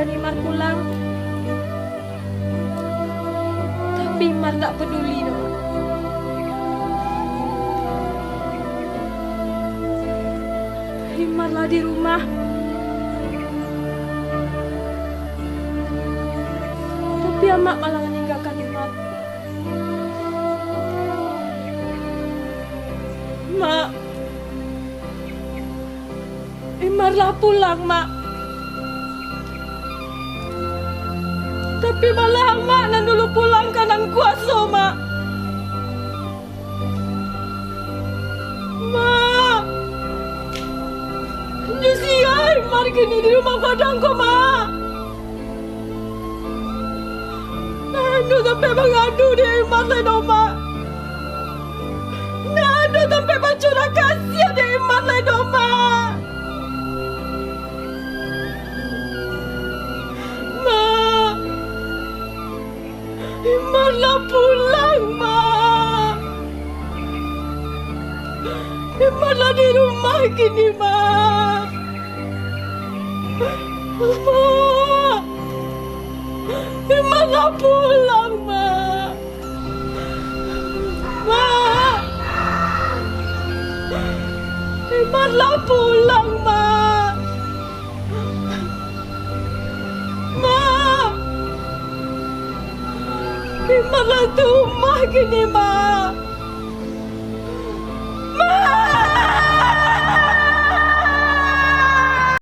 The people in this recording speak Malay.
tujuan Imar pulang. Tapi Imar tak peduli, no. Imarlah di rumah. Tapi Amak malah meninggalkan Imar. Mak, Imarlah pulang, Mak. Tapi malah Mak nan dulu pulang kanan kuasa, Mak. Mak, Jusia Imar kini di rumah padang kok, Mak. Nado sampai mengadu dia Imar ledo, Mak. Nado sampai mencurah kasih dia Imar ledo, Mak. Mak, Imarlah pulang, Mak. Imarlah di rumah kini, Mak. Mak, Imarlah pulang, Mak. Mak, Imarlah pulang, Mak. Mak, Imarlah di rumah kini, Mak.